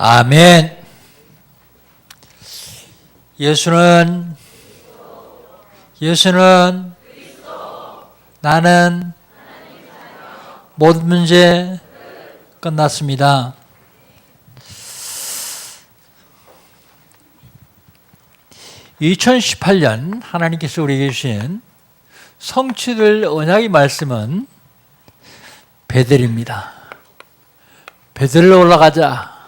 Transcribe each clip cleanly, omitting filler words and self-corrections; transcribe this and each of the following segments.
아멘. 예수는 나는 모든 문제 끝났습니다. (2018년) 하나님께서 우리에게 주신 성취될 언약의 말씀은 베델입니다. 베델로 올라가자.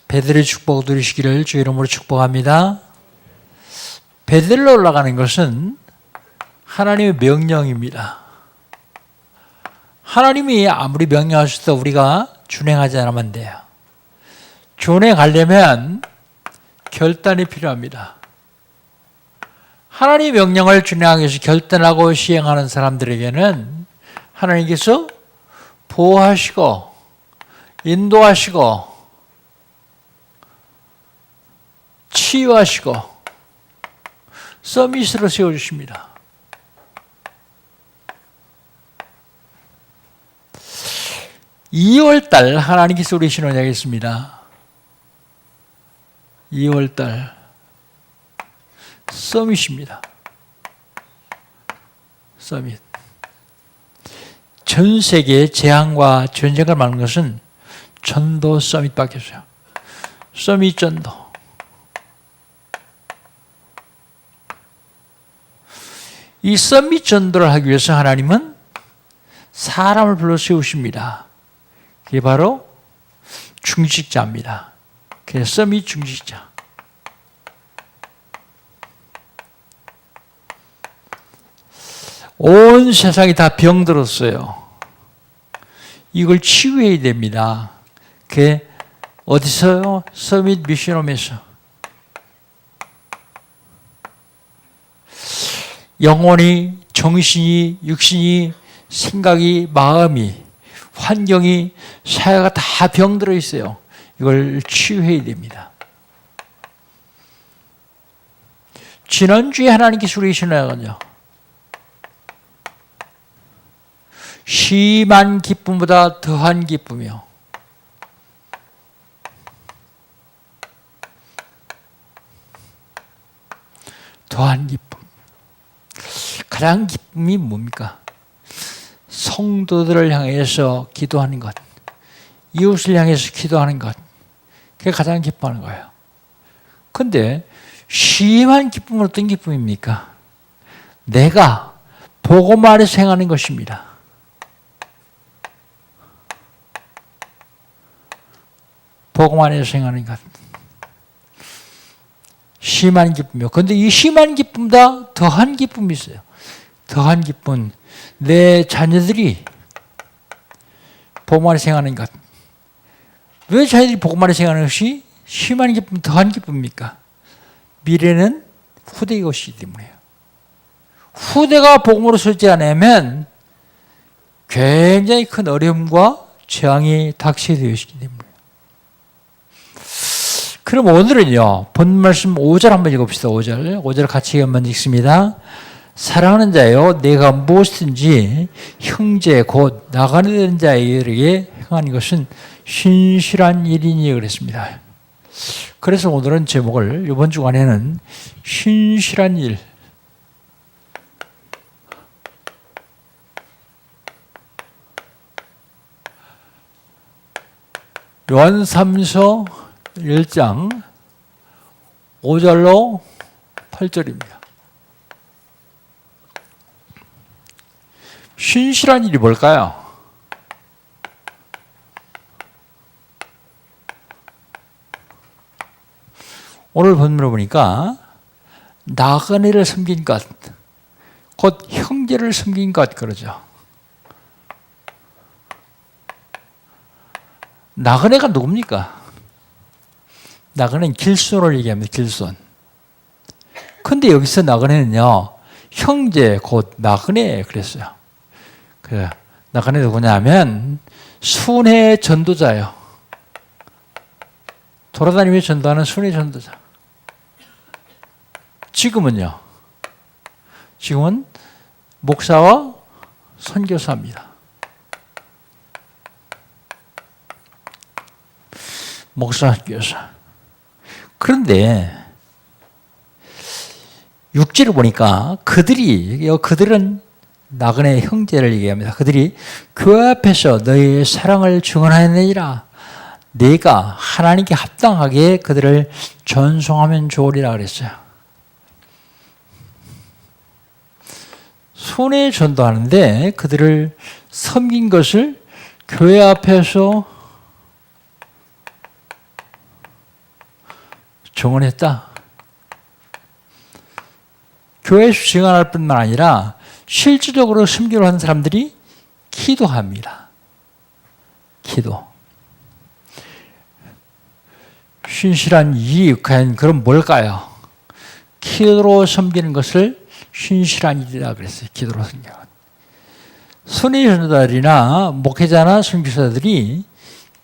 베델의 축복 누리시기를 주의 이름으로 축복합니다. 베델로 올라가는 것은 하나님의 명령입니다. 하나님이 아무리 명령하셔도 우리가 준행하지 않으면 안 돼요. 준행하려면 결단이 필요합니다. 하나님의 명령을 준행하기 위해서 결단하고 시행하는 사람들에게는 하나님께서 보호하시고 인도하시고 치유하시고 서밋으로 세워주십니다. (2월달) 하나님께서 우리 신원하게 있습니다. 2월달 서밋입니다. 서밋. 전 세계의 재앙과 전쟁을 막는 것은 전도 서밋밖에 없어요. 서밋 전도. 이 서밋 전도를 하기 위해서 하나님은 사람을 불러 세우십니다. 그게 바로 중직자입니다. 그게 서밋 중직자. 온 세상이 다 병들었어요. 이걸 치유해야 됩니다. 그게 어디서요? 서밋 미션홈에서. 영혼이, 정신이, 육신이, 생각이, 마음이, 환경이, 사회가 다 병들어 있어요. 이걸 치유해야 됩니다. 지난주에 하나님께서 우리에게 신뢰하거든요. 심한 기쁨보다 더한 기쁨이요. 더한 기쁨. 가장 기쁨이 뭡니까? 성도들을 향해서 기도하는 것, 이웃을 향해서 기도하는 것, 그게 가장 기뻐하는 거예요. 그런데 심한 기쁨은 어떤 기쁨입니까? 내가 복음 아래서 행하는 것입니다. 복음 안에서 행하는 것. 심한 기쁨이요. 그런데 이 심한 기쁨보다 더한 기쁨이 있어요. 더한 기쁨은 내 자녀들이 복음 안에서 행하는 것. 왜 자녀들이 복음 안에서 행하는 것이 심한 기쁨, 더한 기쁨입니까? 미래는 후대의 것이기 때문에요. 후대가 복음으로 서지 않으면 굉장히 큰 어려움과 재앙이 닥치게 되어 있기 때문에. 그럼 오늘은요, 본 말씀 5절 한번 읽읍시다. 5절 같이 한번 읽습니다. 사랑하는 자여, 내가 무엇이든지 형제 곧 나가는 되는 자에게 행하는 것은 신실한 일이니 그랬습니다. 그래서 오늘은 제목을 이번 주간에는 신실한 일. 요한 3서 1장 5절로 8절입니다. 신실한 일이 뭘까요? 오늘 본문을 보니까 나그네를 섬긴 것, 곧 형제를 섬긴 것 그러죠. 나그네가 누굽니까? 나그네는 길손을 얘기합니다. 길손. 근데 여기서 나그네는요, 형제 곧 나그네 그랬어요. 그 나그네 누구냐면 순회 전도자예요. 돌아다니며 전도하는 순회 전도자. 지금은요, 지금은 목사와 선교사입니다. 목사 선교사. 그런데 육지를 보니까 그들은 나그네 형제를 얘기합니다. 그들이 교회 앞에서 너희의 사랑을 증언하느니라. 내가 하나님께 합당하게 그들을 전송하면 좋으리라 그랬어요. 손에 전도하는데 그들을 섬긴 것을 교회 앞에서 증언했다. 교회에서 증언할 뿐만 아니라 실질적으로 섬기러 하는 사람들이 기도합니다. 기도. 신실한 일이 과연 그럼 뭘까요? 기도로 섬기는 것을 신실한 일이라 그랬어요. 기도로 섬기는 것. 선의 전도자들이나 목회자나 선교사들이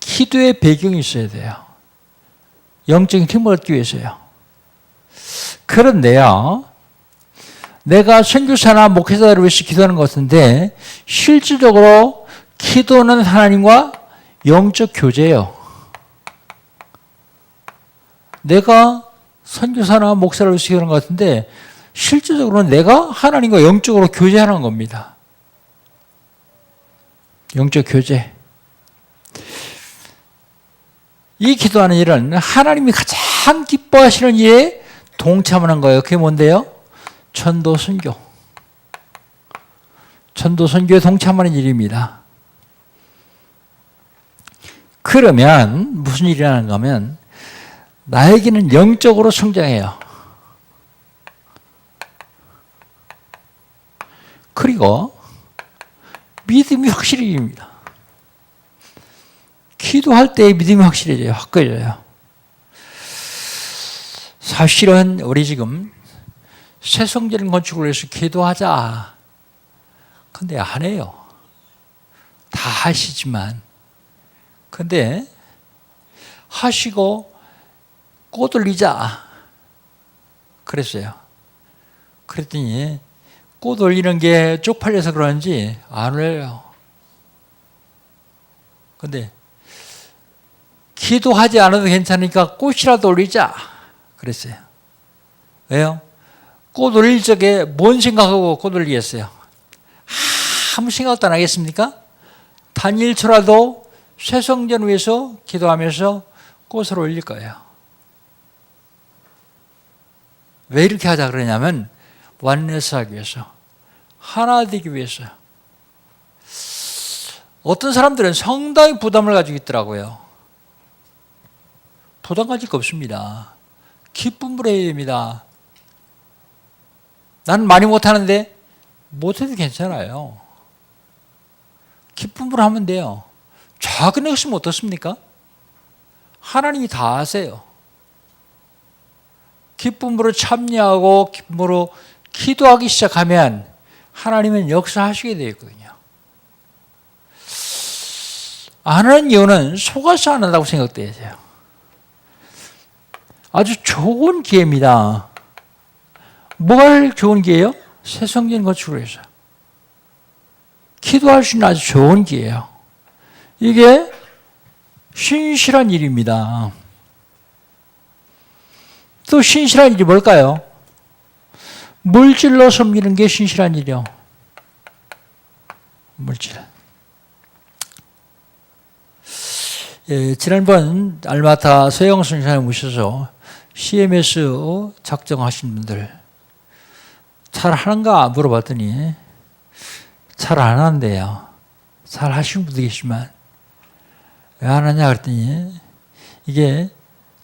기도의 배경이 있어야 돼요. 영적인 힘을 얻기 위해서요. 그런데요, 내가 선교사나 목회자를 위해서 기도하는 것인데 실질적으로 기도는 하나님과 영적 교제예요. 내가 선교사나 목사를 위해서 기도하는 것 같은데 실질적으로는 내가 하나님과 영적으로 교제하는 겁니다. 영적 교제. 이 기도하는 일은 하나님이 가장 기뻐하시는 일에 동참하는 거예요. 그게 뭔데요? 전도 선교. 전도 선교에 동참하는 일입니다. 그러면 무슨 일이 일어나는가 하면 나에게는 영적으로 성장해요. 그리고 믿음이 확실해집니다. 기도할 때 믿음이 확실해져요. 확고해져요. 사실은 우리 지금 새 성전 건축을 위해서 기도하자. 근데 안 해요. 다 하시지만. 근데 하시고 꽃 올리자. 그랬어요. 그랬더니 꽃 올리는 게 쪽팔려서 그러는지 안 올려요. 근데 기도하지 않아도 괜찮으니까 꽃이라도 올리자. 그랬어요. 왜요? 꽃 올릴 적에 뭔 생각하고 꽃 올리겠어요? 아무 생각도 안 하겠습니까? 단일초라도 새 성전 위해서 기도하면서 꽃을 올릴 거예요. 왜 이렇게 하자 그러냐면 완네스 하기 위해서, 하나 되기 위해서요. 어떤 사람들은 상당히 부담을 가지고 있더라고요. 부담 가질 거 없습니다. 기쁨으로 해야 됩니다. 나는 많이 못하는데 못해도 괜찮아요. 기쁨으로 하면 돼요. 작은 것이면 어떻습니까? 하나님이 다 아세요. 기쁨으로 참여하고 기쁨으로 기도하기 시작하면 하나님은 역사하시게 되어 있거든요. 안 하는 이유는 속아서 안 한다고 생각돼요. 아주 좋은 기회입니다. 뭐가 좋은 기회예요? 새 성전 건축을 해서. 기도할 수 있는 아주 좋은 기회예요. 이게 신실한 일입니다. 또 신실한 일이 뭘까요? 물질로 섬기는 게 신실한 일이요. 물질. 예, 지난번 알마타 서영 선생님 오셔서 CMS 작정하신 분들 잘 하는가 물어봤더니 잘 안 하는데요. 잘 하시는 분도 계시지만 왜 안 하냐 그랬더니 이게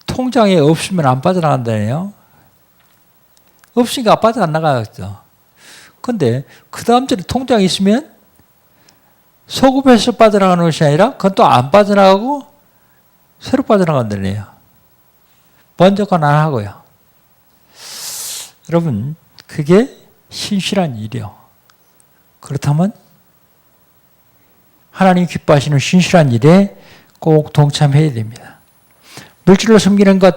통장에 없으면 안 빠져나간다네요. 없으니까 빠져 안 나가겠죠. 근데 그 다음 절에 통장이 있으면 소급해서 빠져나가는 것이 아니라 그건 또 안 빠져나가고 새로 빠져나간다네요. 먼저 건 안 하고요. 여러분, 그게 신실한 일이요. 그렇다면 하나님 기뻐하시는 신실한 일에 꼭 동참해야 됩니다. 물질로 섬기는 것,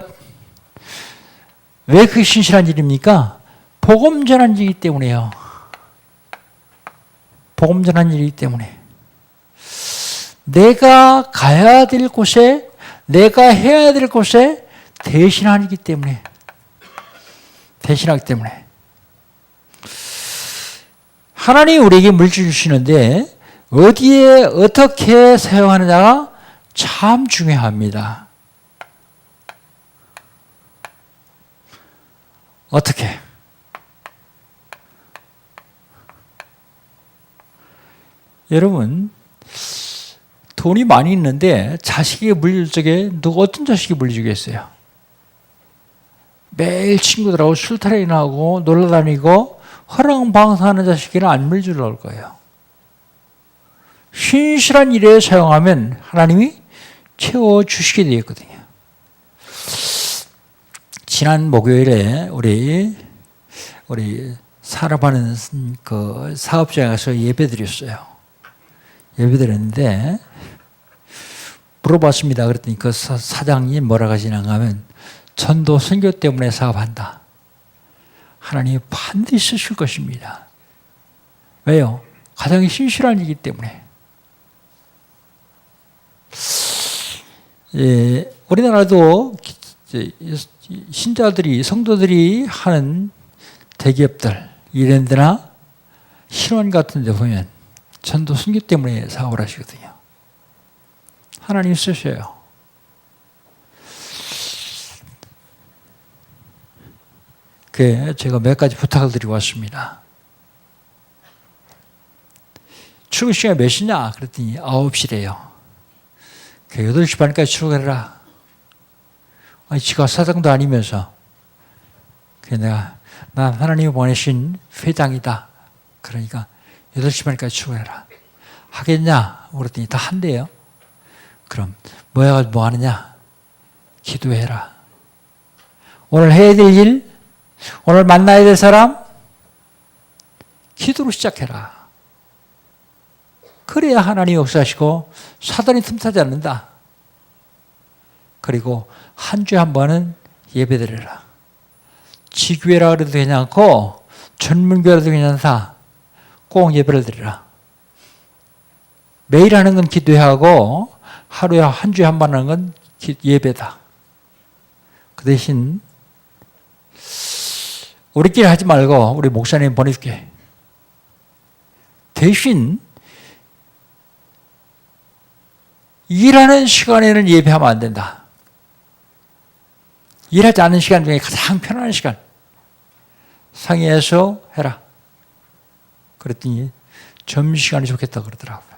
왜 그게 신실한 일입니까? 복음 전한 일이기 때문에요. 복음 전한 일이기 때문에. 내가 가야 될 곳에 내가 해야 될 곳에 대신하기 때문에. 대신하기 때문에. 하나님이 우리에게 물질 주시는데 어디에 어떻게 사용하느냐가 참 중요합니다. 어떻게? 여러분, 돈이 많이 있는데 자식에게 물릴 적에 어떤 자식이 물려주겠어요? 매일 친구들하고 술타령하고 놀러다니고 허랑방탕하는 자식에게는 안 물려줄 거예요. 신실한 일에 사용하면 하나님이 채워주시게 되어 있거든요. 지난 목요일에 우리 산업하는 그 사업장에 가서 예배드렸어요. 예배드렸는데 물어봤습니다. 그랬더니 그 사장님 뭐라고 하시는가 하면 전도 선교 때문에 사업한다. 하나님이 반드시 쓰실 것입니다. 왜요? 가장 신실한 일이기 때문에. 예, 우리나라도 신자들이, 성도들이 하는 대기업들, 이런 데나 신원 같은 데 보면 전도 선교 때문에 사업을 하시거든요. 하나님 쓰셔요. 그 제가 몇 가지 부탁을 드리고 왔습니다. 출근 시간이 몇 시냐? 그랬더니 9시래요. 그 8시 반까지 출근해라. 아니, 지가 사장도 아니면서. 난 하나님이 보내신 회장이다. 그러니까 8시 반까지 출근해라. 하겠냐? 그랬더니 다 한대요. 그럼 모여가지고 뭐 하느냐? 기도해라. 오늘 해야 될 일, 오늘 만나야 될 사람, 기도로 시작해라. 그래야 하나님이 역사하시고 사단이 틈타지 않는다. 그리고 한 주에 한 번은 예배드려라. 지교회라 그래도 괜찮고 전문교회라도 괜찮다. 꼭 예배를 드리라. 매일 하는 건 기도하고 하루에 한 주에 한 번 하는 건 예배다. 그 대신 우리끼리 하지 말고 우리 목사님 보내줄게. 대신 일하는 시간에는 예배하면 안 된다. 일하지 않는 시간 중에 가장 편안한 시간. 상의해서 해라. 그랬더니 점심시간이 좋겠다 그러더라고요.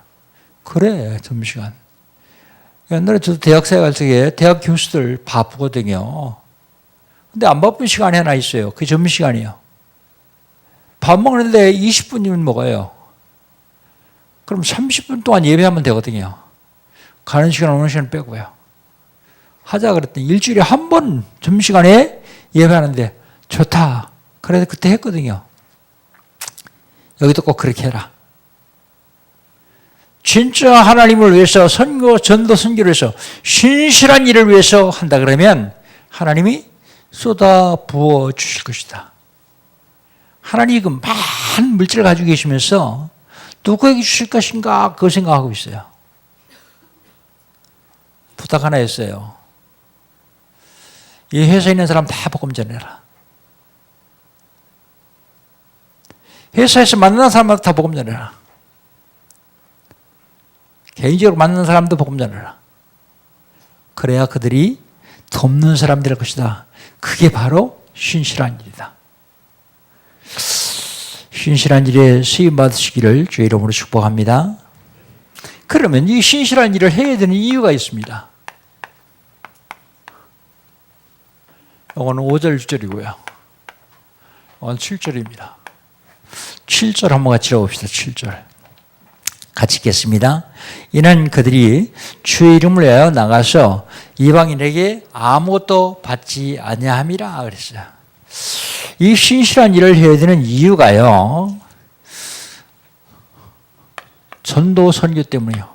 그래, 점심시간. 옛날에 저도 대학생활 갈 적에 대학 교수들 바쁘거든요. 근데 안 바쁜 시간이 하나 있어요. 그게 점심시간이에요. 밥 먹는데 20분이면 먹어요. 그럼 30분 동안 예배하면 되거든요. 가는 시간 오는 시간 빼고요. 하자 그랬더니 일주일에 한 번 점심시간에 예배하는데 좋다. 그래서 그때 했거든요. 여기도 꼭 그렇게 해라. 진짜 하나님을 위해서 전도 선교를 위해서 신실한 일을 위해서 한다 그러면 하나님이 쏟아 부어 주실 것이다. 하나님이 그 많은 물질을 가지고 계시면서 누구에게 주실 것인가 그거 생각하고 있어요. 부탁 하나 했어요. 이 회사에 있는 사람 다 복음 전해라. 회사에서 만나는 사람마다 다 복음 전해라. 개인적으로 만나는 사람도 복음 전해라. 그래야 그들이 돕는 사람 될 것이다. 그게 바로 신실한 일이다. 신실한 일에 쓰임 받으시기를 주의 이름으로 축복합니다. 그러면 이 신실한 일을 해야 되는 이유가 있습니다. 이거는 5절 6절이고요. 이건 7절입니다. 7절 한번 같이 읽어봅시다. 7절. 같이 읽겠습니다. 이는 그들이 주의 이름을 위하여 나가서 이방인에게 아무것도 받지 아니함이라 그랬어요. 이 신실한 일을 해야 되는 이유가요. 전도 선교 때문이요.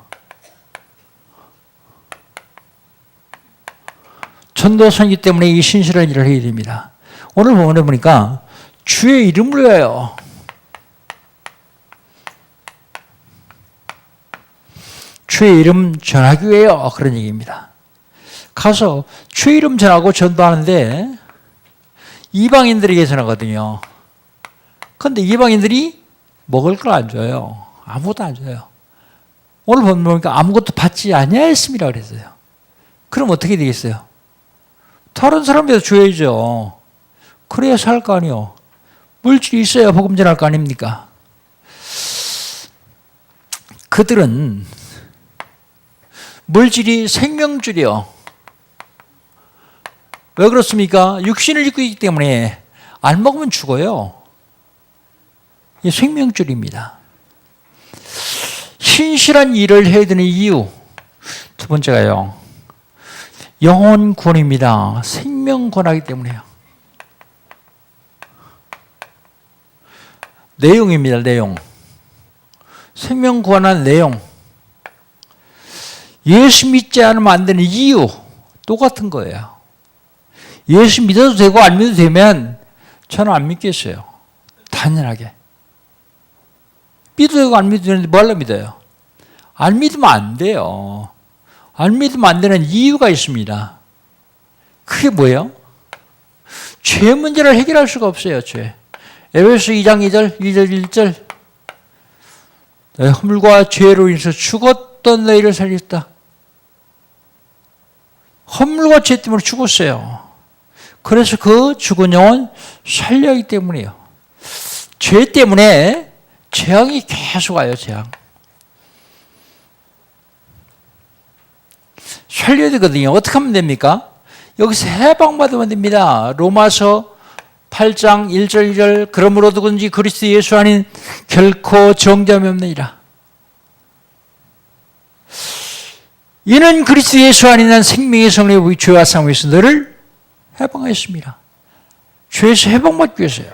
전도 선교 때문에 이 신실한 일을 해야 됩니다. 오늘 본문에 보니까 주의 이름을 위하여 주의 이름 전하기 위하여 그런 얘기입니다. 가서 주의 이름 전하고 전도하는데 이방인들에게 전하거든요. 그런데 이방인들이 먹을 걸 안 줘요. 아무것도 안 줘요. 오늘 보니까 아무것도 받지 아니하였습니다 그랬어요. 그럼 어떻게 되겠어요? 다른 사람들도 줘야죠. 그래야 살 거 아니요. 물질이 있어야 복음 전할 거 아닙니까? 그들은 물질이 생명줄이요. 왜 그렇습니까? 육신을 입고 있기 때문에 안 먹으면 죽어요. 이게 생명줄입니다. 신실한 일을 해야 되는 이유 두 번째가요. 영혼 구원입니다. 생명 구원하기 때문에요. 내용입니다. 내용. 생명 구원한 내용. 예수 믿지 않으면 안 되는 이유 똑같은 거예요. 예수 믿어도 되고 안 믿어도 되면 저는 안 믿겠어요. 당연하게. 믿어도 되고 안 믿어도 되는데 뭘로 믿어요? 안 믿으면 안 돼요. 안 믿으면 안 되는 이유가 있습니다. 그게 뭐예요? 죄 문제를 해결할 수가 없어요. 죄. 에베소 2장 2절, 2절 1절 너희 허물과 죄로 인해서 죽었던 너희를 살렸다. 허물과 죄 때문에 죽었어요. 그래서 그 죽은 영혼 살려하기 때문이에요. 죄 때문에 재앙이 계속 와요. 재앙. 살려야 되거든요. 어떻게 하면 됩니까? 여기서 해방받으면 됩니다. 로마서 8장 1절 2절 그러므로 누구든지 그리스도 예수 아닌 결코 정죄함이 없느니라. 이는 그리스도 예수 안에 한 생명의 성령의 죄와 싸움에서 너를 해방하였습니다. 죄에서 해방받기 위해서요.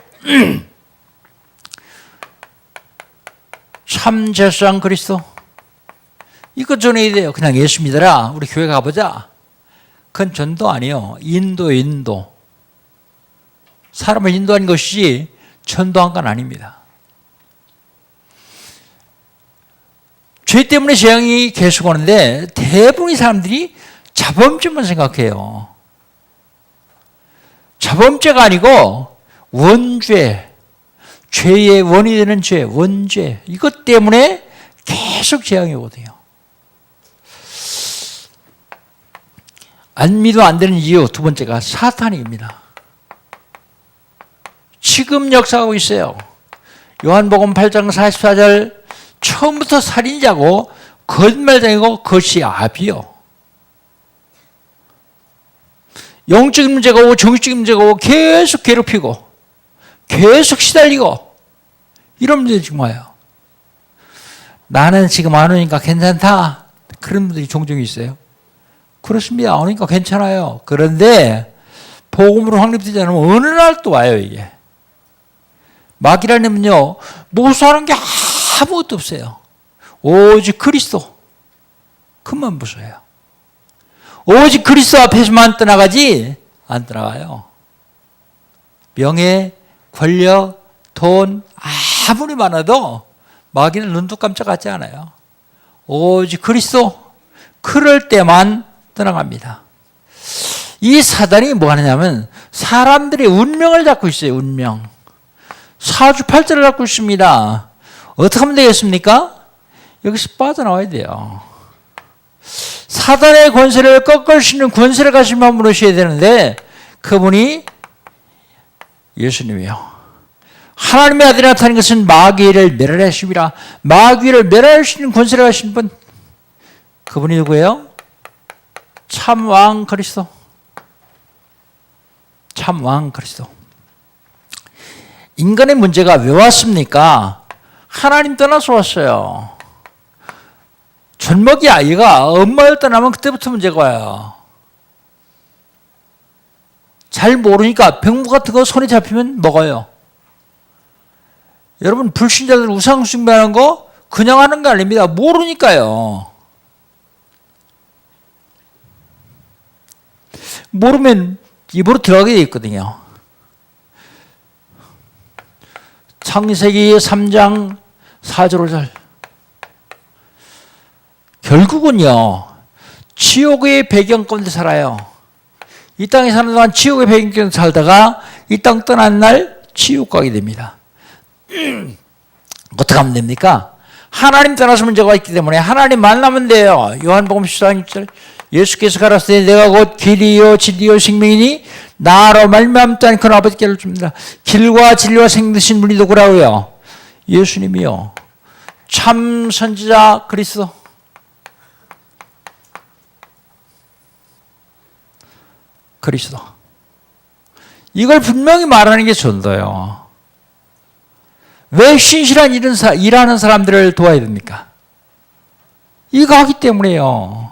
참 제사장 그리스도 이거 전해야 돼요. 그냥 예수 믿어라. 우리 교회 가보자. 그건 전도 아니에요. 인도. 사람을 인도한 것이지 전도한 건 아닙니다. 죄 때문에 재앙이 계속 오는데 대부분의 사람들이 자범죄만 생각해요. 자범죄가 아니고 원죄, 죄의 원이 되는 죄, 원죄 이것 때문에 계속 재앙이 오거든요. 안 믿으면 안 되는 이유 두 번째가 사탄입니다. 지금 역사하고 있어요. 요한복음 8장 44절 처음부터 살인자고 거짓말쟁이고 그것이 압이요. 영적인 문제가 오고 정신적인 문제가 오고 계속 괴롭히고 계속 시달리고 이런 문제가 지금 와요. 나는 지금 안 오니까 괜찮다. 그런 분들이 종종 있어요. 그렇습니다. 안 오니까 괜찮아요. 그런데 복음으로 확립되지 않으면 어느 날 또 와요 이게. 마귀라는요 모수하는 게 아무것도 없어요. 오직 그리스도 그만 무서워요. 오직 그리스도 앞에서만 떠나가지 안 떠나가요. 명예, 권력, 돈 아무리 많아도 마귀는 눈도 깜짝하지 않아요. 오직 그리스도 그럴 때만 떠나갑니다. 이 사단이 뭐 하느냐면 사람들의 운명을 잡고 있어요. 운명. 사주팔자를 잡고 있습니다. 어떻게 하면 되겠습니까? 여기서 빠져나와야 돼요. 사단의 권세를 꺾을 수 있는 권세를 가신 분 모셔야 되는데 그분이 예수님이요. 하나님의 아들이 나타난 것은 마귀를 멸하심이라. 마귀를 멸할 수 있는 권세를 가신 분 그분이 누구예요? 참 왕 그리스도. 참 왕 그리스도. 인간의 문제가 왜 왔습니까? 하나님 떠나서 왔어요. 젖먹이 아이가 엄마를 떠나면 그때부터 문제가 와요. 잘 모르니까 병무 같은 거 손에 잡히면 먹어요. 여러분 불신자들 우상 숭배하는 거 그냥 하는 거 아닙니다. 모르니까요. 모르면 입으로 들어가게 돼 있거든요. 창세기 3장 4절 5절 결국은요 지옥의 배경 가운데 살아요. 이 땅에 사는 동안 지옥의 배경 가운데 살다가 이 땅 떠난 날 지옥 가게 됩니다. 어떻게 하면 됩니까? 하나님 떠나서 문제가 있기 때문에 하나님 만나면 돼요. 요한복음 14장 6절 예수께서 가라사대 내가 곧 길이요 진리요 생명이니 나로 말미암지 않고는 아버지께로 줍니다. 길과 진리와 생명 되신 분이 누구라고요? 예수님이요. 참 선지자 그리스도. 그리스도. 이걸 분명히 말하는 게 전도예요. 왜 신실한 일하는 사람들을 도와야 됩니까? 이거 하기 때문에요.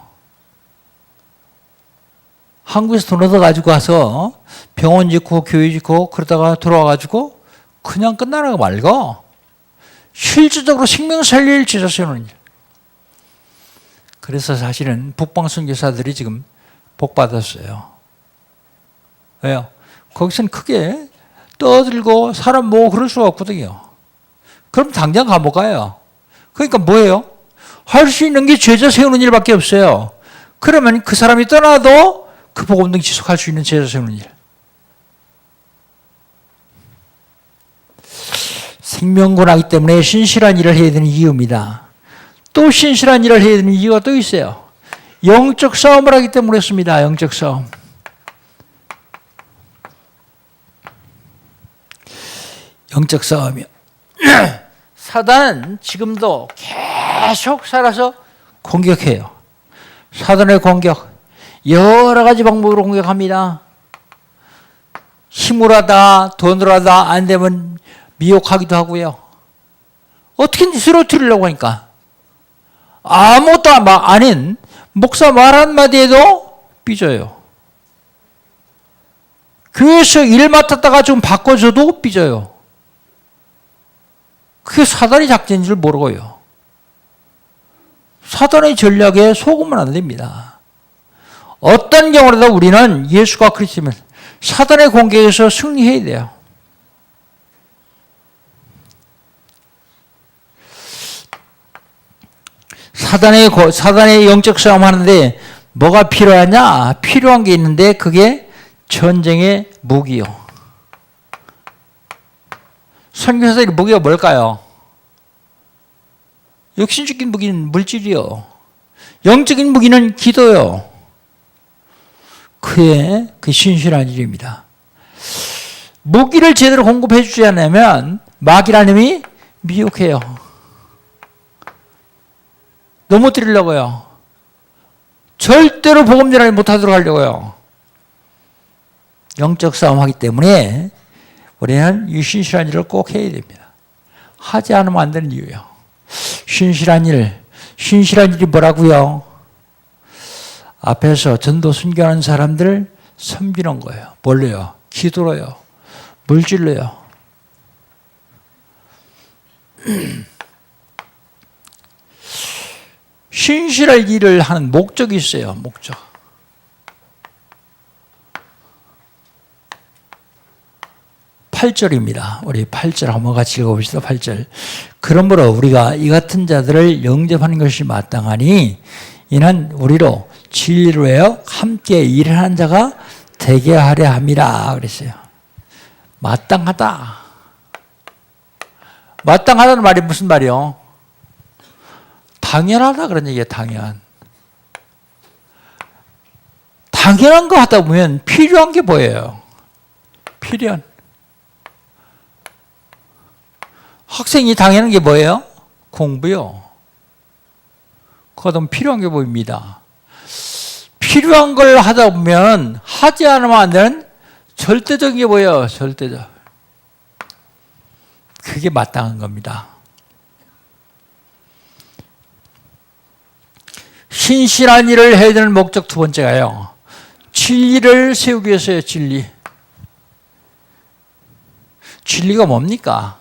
한국에서 돈 얻어가지고 가서 병원 짓고 교회 짓고 그러다가 돌아와가지고 그냥 끝나는 거 말고 실질적으로 생명 살릴 제자 세우는 일. 그래서 사실은 북방 선교사들이 지금 복 받았어요. 왜요? 거기서는 크게 떠들고 사람 모으고 그럴 수가 없거든요. 그럼 당장 감옥 가요. 그러니까 뭐예요? 할 수 있는 게 제자 세우는 일밖에 없어요. 그러면 그 사람이 떠나도 그 복음등 지속할 수 있는 제자 세우는 일. 생명권하기 때문에 신실한 일을 해야 되는 이유입니다. 또 신실한 일을 해야 되는 이유가 또 있어요. 영적 싸움을 하기 때문에 그렇습니다. 영적 싸움. 영적 싸움이요. 사단은 지금도 계속 살아서 공격해요. 사단의 공격. 여러 가지 방법으로 공격합니다. 힘으로 하다, 돈으로 하다, 안 되면 미혹하기도 하고요. 어떻게든 쓰러뜨리려고 하니까. 아무것도 아닌 목사 말 한마디에도 삐져요. 교회에서 일 맡았다가 좀 바꿔줘도 삐져요. 그게 사단의 작전인 줄 모르고요. 사단의 전략에 속으면 안 됩니다. 어떤 경우라도 우리는 예수가 그리스도면 사단의 공격에서 승리해야 돼요. 사단의 영적 싸움 하는데 뭐가 필요하냐? 필요한 게 있는데 그게 전쟁의 무기요. 선교사들의 무기가 뭘까요? 육신적인 무기는 물질이요. 영적인 무기는 기도요. 그의 그 신실한 일입니다. 무기를 제대로 공급해 주지 않으면 마귀라는 놈이 미혹해요. 넘어뜨리려고요. 절대로 복음 전환을 못하도록 하려고요. 영적 싸움하기 때문에 우리는 이 신실한 일을 꼭 해야 됩니다. 하지 않으면 안 되는 이유예요. 신실한 일이 뭐라고요? 앞에서 전도 순교하는 사람들을 섬기는 거예요. 뭘로요? 기도로요. 물질로요. 신실한 일을 하는 목적이 있어요. 목적. (8절입니다) 우리 8절 한번 같이 읽어봅시다. 8절. 그러므로 우리가 이 같은 자들을 영접하는 것이 마땅하니 이는 우리로 진리로 하여 함께 일하는 자가 되게 하려 함이라 그랬어요. 마땅하다. 마땅하다는 말이 무슨 말이요? 당연하다 그런 얘기예요. 당연한 거 하다 보면 필요한 게 보여요. 필요한. 학생이 당연한 게 뭐예요? 공부요. 그거는 필요한 게 보입니다. 필요한 걸 하다 보면 하지 않으면 안 되는 절대적인 게 보여요. 절대적. 그게 마땅한 겁니다. 신실한 일을 해야 되는 목적 두 번째가요. 진리를 세우기 위해서요. 진리가 뭡니까?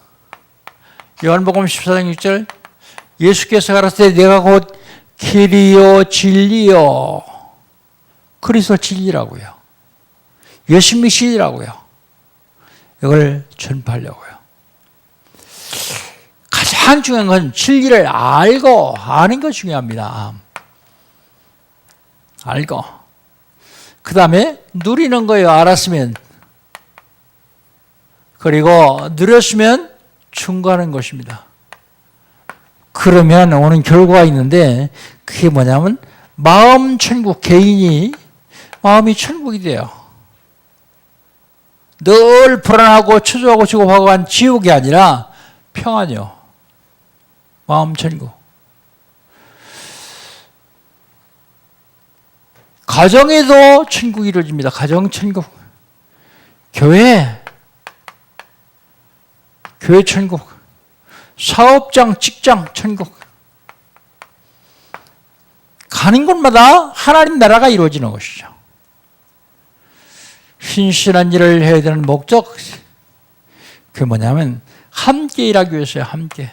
요한복음 14장 6절 예수께서 가라사대 내가 곧 길이요 진리요 그리스도 진리라고요. 예수님이 진리라고요. 이걸 전파하려고요. 가장 중요한 건 진리를 알고 아는 거 중요합니다. 알고. 그 다음에 누리는 거예요. 알았으면. 그리고 누렸으면 충고하는 것입니다. 그러면 오는 결과가 있는데 그게 뭐냐면 마음 천국, 개인이 마음이 천국이 돼요. 늘 불안하고 초조하고 지고하고 한 지옥이 아니라 평안이요. 마음 천국. 가정에도 천국이 이루어집니다. 가정 천국. 교회 천국. 사업장, 직장 천국. 가는 곳마다 하나님 나라가 이루어지는 것이죠. 신실한 일을 해야 되는 목적, 그게 뭐냐면 함께 일하기 위해서요. 함께.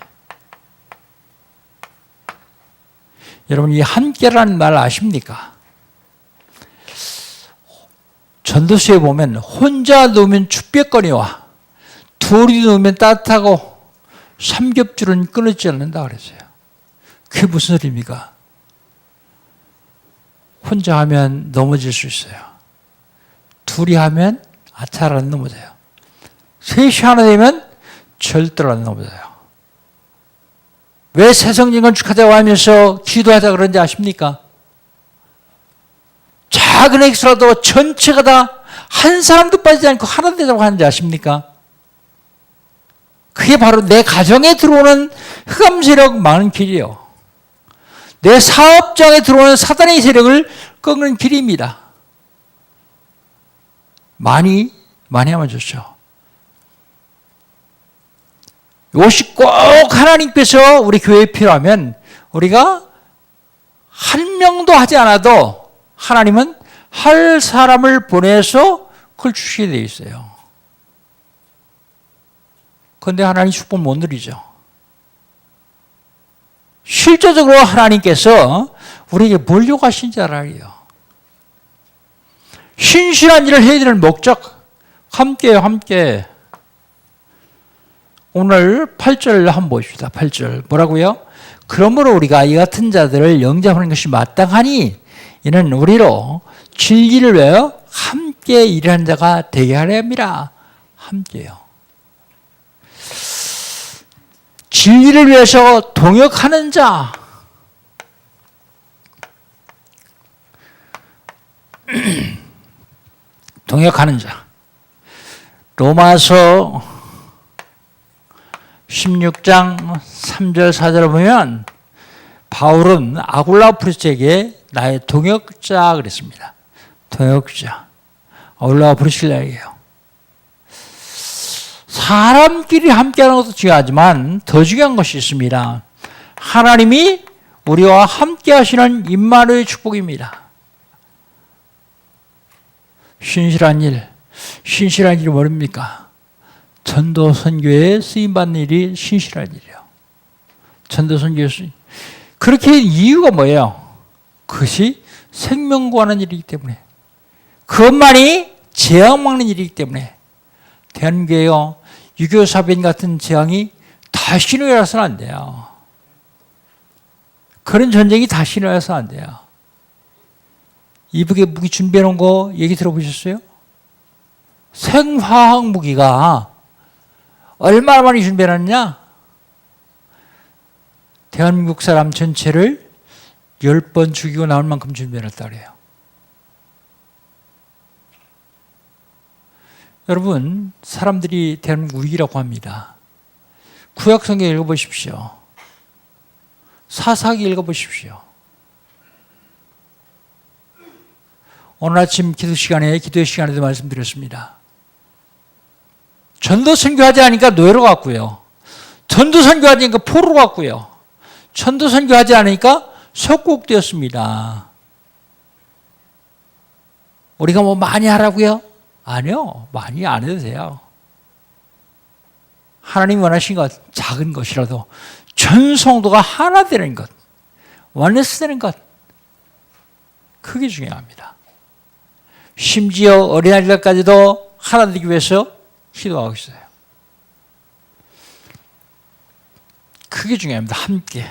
여러분, 이 함께라는 말 아십니까? 전도서에 보면 혼자 누우면 춥겠거니와 둘이 누우면 따뜻하고 삼겹줄은 끊어지지 않는다 그랬어요. 그게 무슨 소리입니까? 혼자 하면 넘어질 수 있어요. 둘이 하면 잘 안 넘어져요. 셋이 하나 되면 절대로 안 넘어져요. 왜 새성령 건축하자고 하면서 기도하자 그런지 아십니까? 작은 액수라도 전체가 다 한 사람도 빠지지 않고 하나 되자고 하는지 아십니까? 그게 바로 내 가정에 들어오는 흑암 세력 막는 길이에요. 내 사업장에 들어오는 사단의 세력을 꺾는 길입니다. 많이 하면 좋죠. 이것이 꼭 하나님께서 우리 교회에 필요하면 우리가 한 명도 하지 않아도 하나님은 할 사람을 보내서 그걸 주시게 되어 있어요. 그런데 하나님 축복 못 누리죠. 실제적으로 하나님께서 우리에게 뭘 요구하신 줄 알아요. 신실한 일을 해야 되는 목적, 함께요, 함께. 오늘 8절 한번 보십시다. 8절 뭐라고요? 그러므로 우리가 이 같은 자들을 영접하는 것이 마땅하니 이는 우리로 진리를 위하여 함께 일하는 자가 되게 하려 함이라. 함께요. 진리를 위해서 동역하는 자. 동역하는 자. 로마서 16장 3절 4절을 보면 바울은 아굴라프리스에게 나의 동역자 그랬습니다. 동역자. 아굴라프리스에게요. 사람끼리 함께하는 것도 중요하지만 더 중요한 것이 있습니다. 하나님이 우리와 함께 하시는 임마누엘의 축복입니다. 신실한 일이 뭡니까? 전도 선교에 쓰임받는 일이 신실한 일이에요. 전도 선교에 쓰임. 그렇게 이유가 뭐예요? 그것이 생명 구하는 일이기 때문에. 그것만이 재앙 막는 일이기 때문에. 대한민국에요. 유교 사변 같은 재앙이 다시는 일어나서는 안 돼요. 그런 전쟁이 다시는 일어나서는 안 돼요. 이북에 무기 준비해 놓은 거 얘기 들어보셨어요? 생화학 무기가 얼마나 많이 준비해 놨냐? 대한민국 사람 전체를 10번 죽이고 나올 만큼 준비해 놨다 그래요. 여러분, 사람들이 대한민국 위기라고 합니다. 구약성경 읽어보십시오. 사사기 읽어보십시오. 오늘 아침 기도의 시간에도 말씀드렸습니다. 전도 선교하지 않으니까 노예로 갔고요. 전도 선교하지 않으니까 포로로 갔고요. 전도 선교하지 않으니까 속국되었습니다. 우리가 뭐 많이 하라고요? 아니요. 많이 안 해도 돼요. 하나님 원하신 것, 작은 것이라도 전 성도가 하나 되는 것, 원네스 되는 것, 그게 중요합니다. 심지어 어린아이들까지도 하나 되기 위해서 기도하고 있어요. 그게 중요합니다. 함께.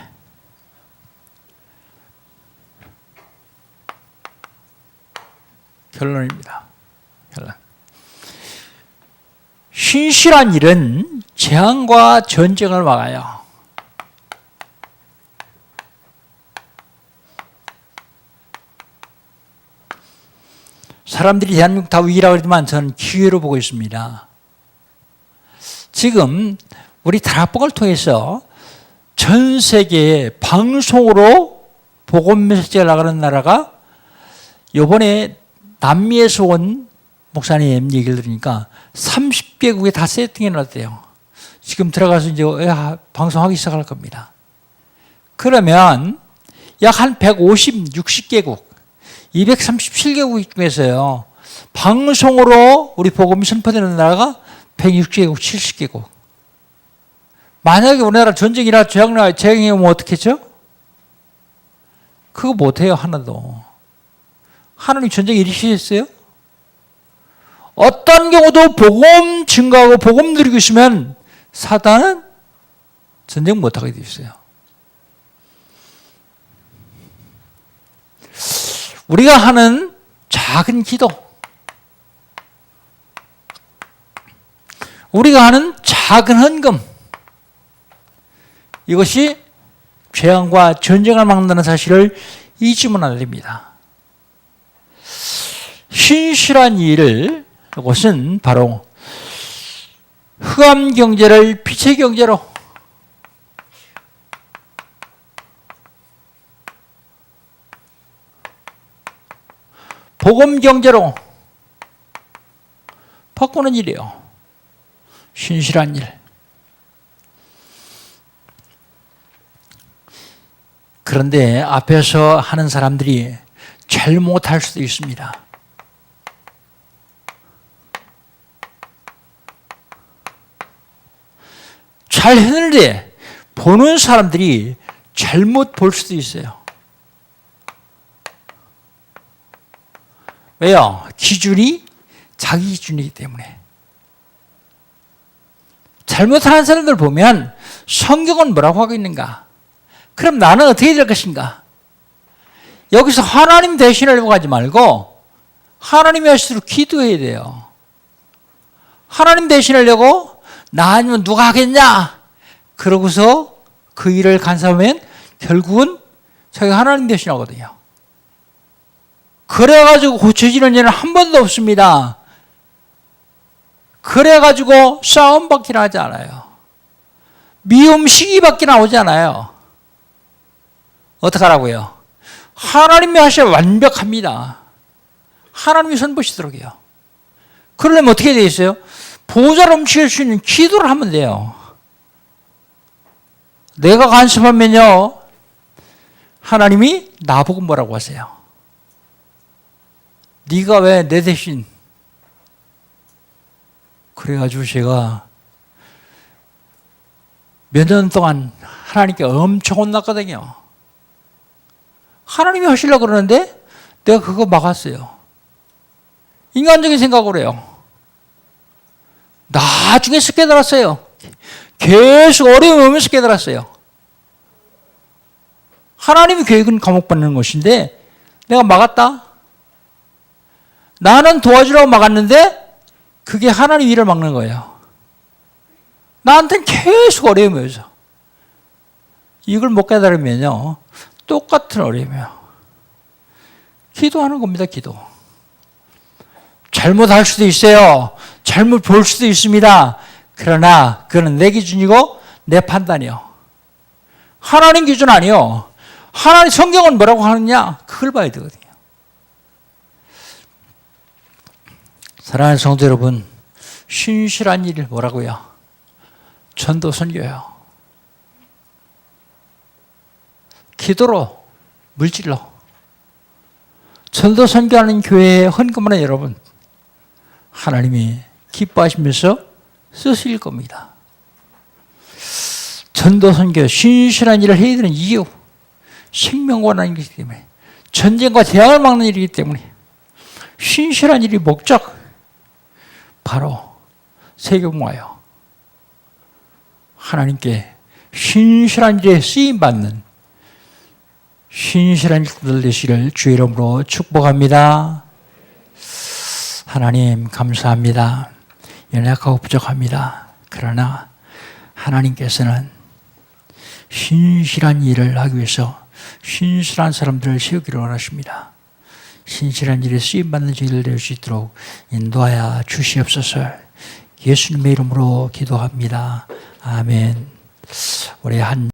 결론입니다. 결론. 신실한 일은 재앙과 전쟁을 막아요. 사람들이 대한민국 다 위기라고 그러지만 저는 기회로 보고 있습니다. 지금 우리 다락방을 통해서 전 세계에 방송으로 복음 메시지가 나가는 나라가 이번에 남미에서 온 목사님 얘기를 들으니까 30개국에 다 세팅해 놨대요. 지금 들어가서 이제 방송하기 시작할 겁니다. 그러면 약 한 150, 60개국 237개국 중에서요, 방송으로 우리 복음이 선포되는 나라가 160개국, 70개국. 만약에 우리나라 전쟁이나 재앙이 오면 어떻게 했죠? 그거 못해요, 하나도. 하나님 전쟁 일으키셨어요? 어떤 경우도 복음 증거하고 복음 누리고 있으면 사단은 전쟁 못하게 돼 있어요. 우리가 하는 작은 기도, 우리가 하는 작은 헌금, 이것이 재앙과 전쟁을 막는다는 사실을 잊으면 안 됩니다. 신실한 일, 이것은 바로 흑암 경제를 빛의 경제로, 복음 경제로 바꾸는 일이에요. 신실한 일. 그런데 앞에서 하는 사람들이 잘못할 수도 있습니다. 잘 했는데 보는 사람들이 잘못 볼 수도 있어요. 왜요? 기준이 자기 기준이기 때문에. 잘못하는 사람들 보면 성경은 뭐라고 하고 있는가? 그럼 나는 어떻게 될 것인가? 여기서 하나님 대신하려고 하지 말고 하나님이 하시도록 기도해야 돼요. 하나님 대신하려고 나 아니면 누가 하겠냐? 그러고서 그 일을 간섭하면 결국은 자기가 하나님 대신하거든요. 그래가지고 고쳐지는 일은 한 번도 없습니다. 그래가지고 싸움밖에 나지 않아요. 미움, 시기밖에 나오지 않아요. 어떡하라고요? 하나님이 하셔야 완벽합니다. 하나님이 선보시도록 해요. 그러려면 어떻게 되어 있어요? 보호자를 움직일 수 있는 기도를 하면 돼요. 내가 간섭하면요, 하나님이 나보고 뭐라고 하세요? 네가 왜 내 대신? 그래가지고 제가 몇 년 동안 하나님께 엄청 혼났거든요. 하나님이 하시려고 그러는데 내가 그거 막았어요. 인간적인 생각으로 해요. 나중에서 깨달았어요. 계속 어려움이 오면서 깨달았어요. 하나님의 계획은 감옥받는 것인데 내가 막았다? 나는 도와주려고 막았는데 그게 하나님 일을 막는 거예요. 나한테는 계속 어려움이 오죠. 이걸 못 깨달으면요, 똑같은 어려움이에요. 기도하는 겁니다, 기도. 잘못할 수도 있어요. 잘못 볼 수도 있습니다. 그러나 그건 내 기준이고 내 판단이요. 하나님 기준 아니요. 하나님 성경은 뭐라고 하느냐? 그걸 봐야 되거든요. 사랑하는 성도 여러분, 신실한 일 뭐라고요? 전도 선교요. 기도로, 물질로. 전도 선교하는 교회에 헌금하는 여러분, 하나님이 기뻐하시면서 쓰실 겁니다. 전도 선교, 신실한 일을 해야 되는 이유, 생명권한 일이기 때문에, 전쟁과 재앙을 막는 일이기 때문에, 신실한 일이 목적, 바로 세금화요. 하나님께 신실한 일에 쓰임받는 신실한 일들 되시기를 주의 이름으로 축복합니다. 하나님 감사합니다. 연약하고 부족합니다. 그러나 하나님께서는 신실한 일을 하기 위해서 신실한 사람들을 세우기를 원하십니다. 신실한 일에 쓰임받는 저희를 될 수 있도록 인도하여 주시옵소서. 예수님의 이름으로 기도합니다. 아멘. 우리 한